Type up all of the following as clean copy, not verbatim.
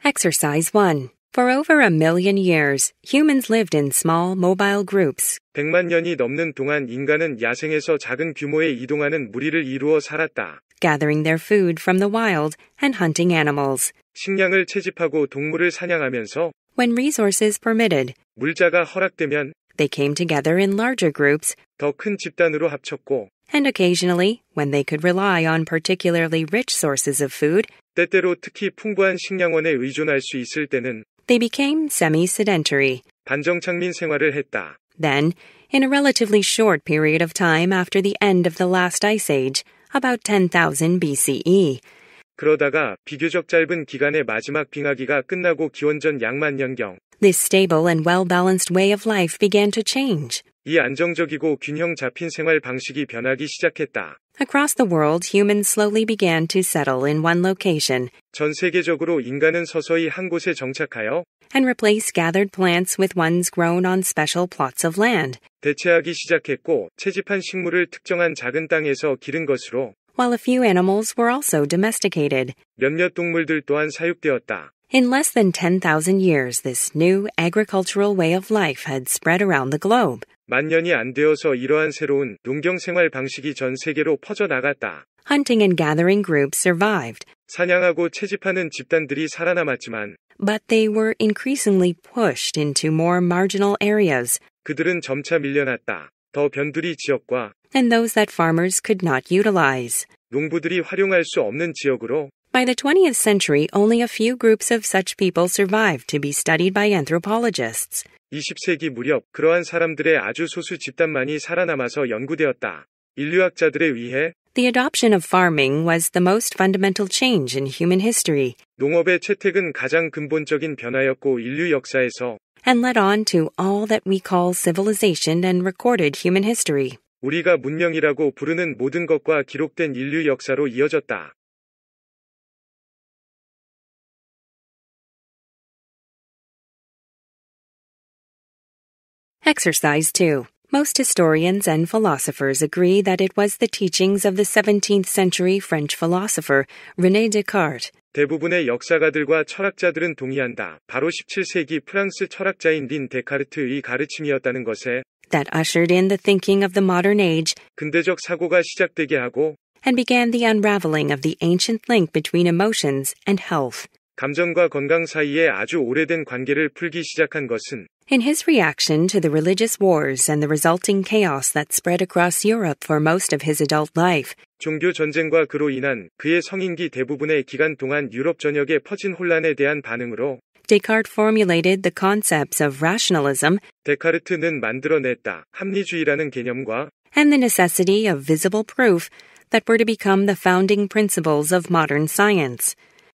Exercise 1. For over 1,000,000 years, humans lived in small, mobile groups. 100만 년이 넘는 동안 인간은 야생에서 작은 규모의 이동하는 무리를 이루어 살았다. Gathering their food from the wild and hunting animals. 식량을 채집하고 동물을 사냥하면서 When resources permitted, 물자가 허락되면 they came together in larger groups, 더 큰 집단으로 합쳤고 and occasionally, when they could rely on particularly rich sources of food, 때때로 특히 풍부한 식량원에 의존할 수 있을 때는 they became semi-sedentary. 반정착민 생활을 했다. Then, in a relatively short period of time after the end of the last ice age, about 10,000 BCE, 그러다가 비교적 짧은 기간의 마지막 빙하기가 끝나고 기원전 양만 년경 this stable and well-balanced way of life began to change. 이 안정적이고 균형 잡힌 생활 방식이 변하기 시작했다. Across the world, humans slowly began to settle in one location 전 세계적으로 인간은 서서히 한 곳에 정착하여 and replace gathered plants with ones grown on special plots of land, 대체하기 시작했고 채집한 식물을 특정한 작은 땅에서 기른 것으로 while a few animals were also domesticated. 몇몇 동물들 또한 사육되었다. In less than 10,000 years, this new agricultural way of life had spread around the globe. 만 년이 안 되어서 이러한 새로운 농경 생활 방식이 전 세계로 퍼져나갔다. Hunting and gathering groups survived, 사냥하고 채집하는 집단들이 살아남았지만 but they were increasingly pushed into more marginal areas, 그들은 점차 밀려났다. 더 변두리 지역과 and those that farmers could not utilize. 농부들이 활용할 수 없는 지역으로 By the 20th century, only a few groups of such people survived to be studied by anthropologists. 20세기 무렵 그러한 사람들의 아주 소수 집단만이 살아남아서 연구되었다. 인류학자들에 의해 The adoption of farming was the most fundamental change in human history, 농업의 채택은 가장 근본적인 변화였고 인류 역사에서 and led on to all that we call civilization and recorded human history. 우리가 문명이라고 부르는 모든 것과 기록된 인류 역사로 이어졌다. Exercise 2. Most historians and philosophers agree that it was the teachings of the 17th century French philosopher René Descartes 대부분의 역사가들과 철학자들은 동의한다. 바로 17세기 프랑스 철학자인 린 데카르트의 가르침이었다는 것에 that ushered in the thinking of the modern age 근대적 사고가 시작되게 하고 and began the unraveling of the ancient link between emotions and health. 감정과 건강 사이에 아주 오래된 관계를 풀기 시작한 것은 In his reaction to the religious wars and the resulting chaos that spread across Europe for most of his adult life, 종교 전쟁과 그로 인한 그의 성인기 대부분의 기간 동안 유럽 전역에 퍼진 혼란에 대한 반응으로 Descartes formulated the concepts of rationalism 데카르트는 만들어냈다. 합리주의라는 개념과 and the necessity of visible proof that were to become the founding principles of modern science.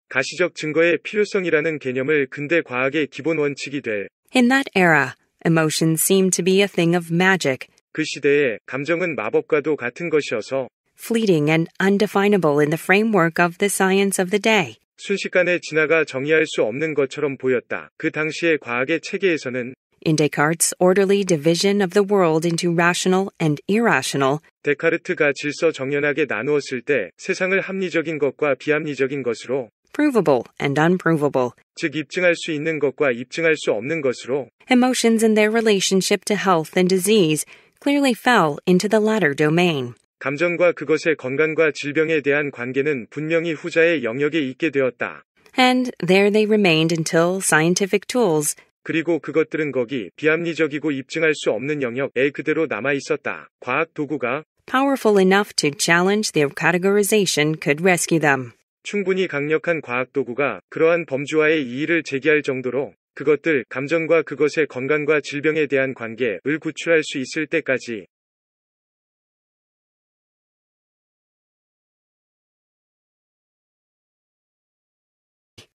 가시적 증거의 필요성이라는 개념을 근대 과학의 기본 원칙이 될 In that era, emotions seemed to be a thing of magic, 그 시대에 감정은 마법과도 같은 것이어서 fleeting and undefinable in the framework of the science of the day. 순식간에 지나가 정의할 수 없는 것처럼 보였다. 그 당시의 과학의 체계에서는 In Descartes' orderly division of the world into rational and irrational, 데카르트가 질서 정연하게 나누었을 때 세상을 합리적인 것과 비합리적인 것으로 provable and unprovable, 즉 입증할 수 있는 것과 입증할 수 없는 것으로 emotions and their relationship to health and disease clearly fell into the latter domain. 감정과 그것의 건강과 질병에 대한 관계는 분명히 후자의 영역에 있게 되었다. And there they remained until scientific tools, 그리고 그것들은 거기 비합리적이고 입증할 수 없는 영역에 그대로 남아 있었다. 과학 도구가 powerful enough to challenge their categorization, could rescue them. 충분히 강력한 과학 도구가 그러한 범주와의 이의를 제기할 정도로 그것들, 감정과 그것의 건강과 질병에 대한 관계를 구출할 수 있을 때까지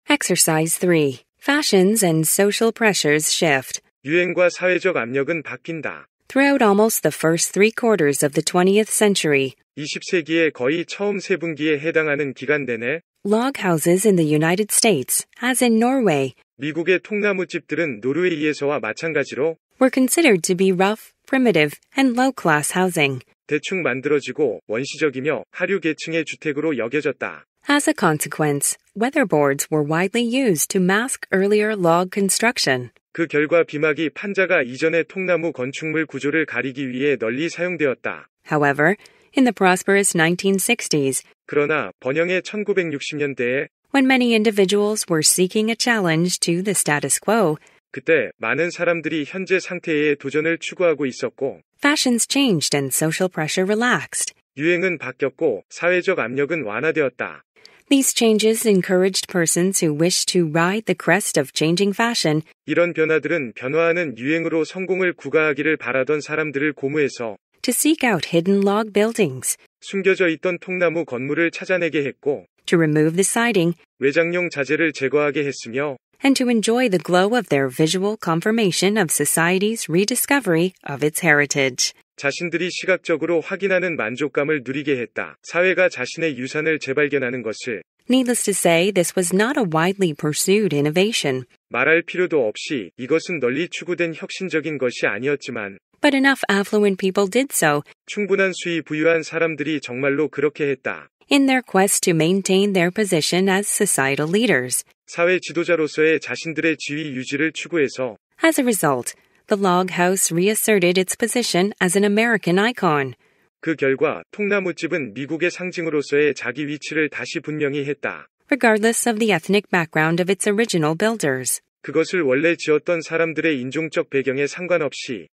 Exercise 3. Fashions and social pressures shift. 유행과 사회적 압력은 바뀐다. Throughout almost the first 3/4 of the 20th century, 20세기의 거의 처음 3분기에 해당하는 기간 내내 log houses in the United States, as in Norway, 미국의 통나무집들은 노르웨이에서와 마찬가지로 were considered to be rough, primitive, and low-class housing. 대충 만들어지고 원시적이며 하류 계층의 주택으로 여겨졌다. As a consequence, weatherboards were widely used to mask earlier log construction. 그 결과 비막이 판자가 이전의 통나무 건축물 구조를 가리기 위해 널리 사용되었다. However, in the prosperous 1960s, 그러나 번영의 1960년대에 when many individuals were seeking a challenge to the status quo, 그때 많은 사람들이 현재 상태의 도전을 추구하고 있었고 fashions changed and social pressure relaxed. 유행은 바뀌었고 사회적 압력은 완화되었다. These changes encouraged persons who wished to ride the crest of changing fashion 이런 변화들은 변화하는 유행으로 성공을 구가하기를 바라던 사람들을 고무해서 to seek out hidden log buildings, 숨겨져 있던 통나무 건물을 찾아내게 했고 to remove the siding, 외장용 자재를 제거하게 했으며 and to enjoy the glow of their visual confirmation of society's rediscovery of its heritage. 자신들이 시각적으로 확인하는 만족감을 누리게 했다. 사회가 자신의 유산을 재발견하는 것을 Needless to say, this was not a widely pursued innovation, 말할 필요도 없이 이것은 널리 추구된 혁신적인 것이 아니었지만 but enough affluent people did so 충분한 수위 부유한 사람들이 정말로 그렇게 했다. in their quest to maintain their position as societal leaders. 사회 지도자로서의 자신들의 지위 유지를 추구해서 As a result, the log house reasserted its position as an American icon. 그 결과 통나무집은 미국의 상징으로서의 자기 위치를 다시 분명히 했다. Regardless of the ethnic background of its original builders. 그것을 원래 지었던 사람들의 인종적 배경에 상관없이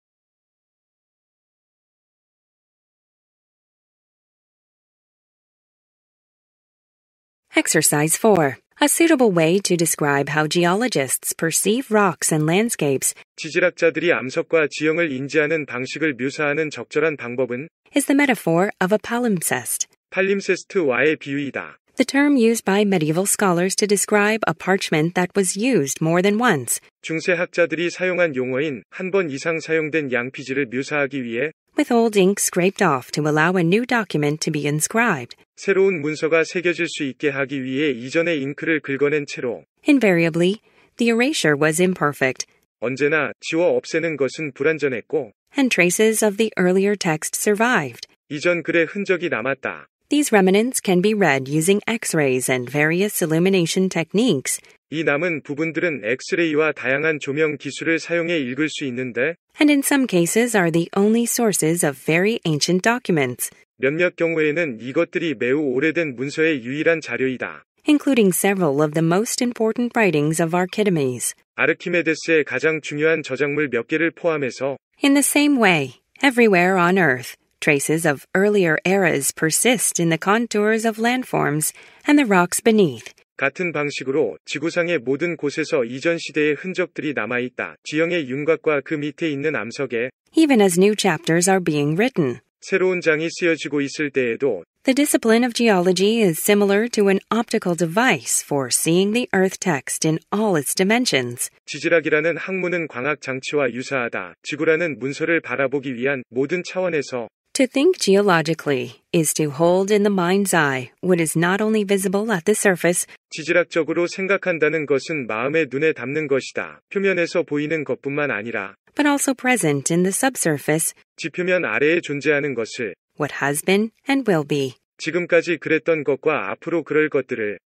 Exercise 4. A suitable way to describe how geologists perceive rocks and landscapes 지질학자들이 암석과 지형을 인지하는 방식을 묘사하는 적절한 방법은 is the metaphor of a palimpsest, 팔림세스트와의 비유이다. the term used by medieval scholars to describe a parchment that was used more than once, 중세학자들이 사용한 용어인 한 번 이상 사용된 양피지를 묘사하기 위해 with old ink scraped off to allow a new document to be inscribed. 새로운 문서가 새겨질 수 있게 하기 위해 이전의 잉크를 긁어낸 채로 Invariably, the erasure was imperfect, 언제나 지워 없애는 것은 불완전했고 and traces of the earlier text survived. 이전 글의 흔적이 남았다. These remnants can be read using X-rays and various illumination techniques, 이 남은 부분들은 엑스레이와 다양한 조명 기술을 사용해 읽을 수 있는데 and in some cases are the only sources of very ancient documents, 몇몇 경우에는 이것들이 매우 오래된 문서의 유일한 자료이다. including several of the most important writings of Archimedes. 아르키메데스의 가장 중요한 저작물 몇 개를 포함해서 In the same way, everywhere on Earth, traces of earlier eras persist in the contours of landforms and the rocks beneath. 같은 방식으로 지구상의 모든 곳에서 이전 시대의 흔적들이 남아있다. 지형의 윤곽과 그 밑에 있는 암석에 Even as new chapters are being written. 새로운 장이 쓰여지고 있을 때에도 The discipline of geology is similar to an optical device for seeing the Earth text in all its dimensions. 지질학이라는 학문은 광학 장치와 유사하다. 지구라는 문서를 바라보기 위한 모든 차원에서 To think geologically is to hold in the mind's eye what is not only visible at the surface, 지질학적으로 생각한다는 것은 마음의 눈에 담는 것이다. 표면에서 보이는 것뿐만 아니라 but also present in the subsurface, 지표면 아래에 존재하는 것을 what has been and will be. 지금까지 그랬던 것과 앞으로 그럴 것들을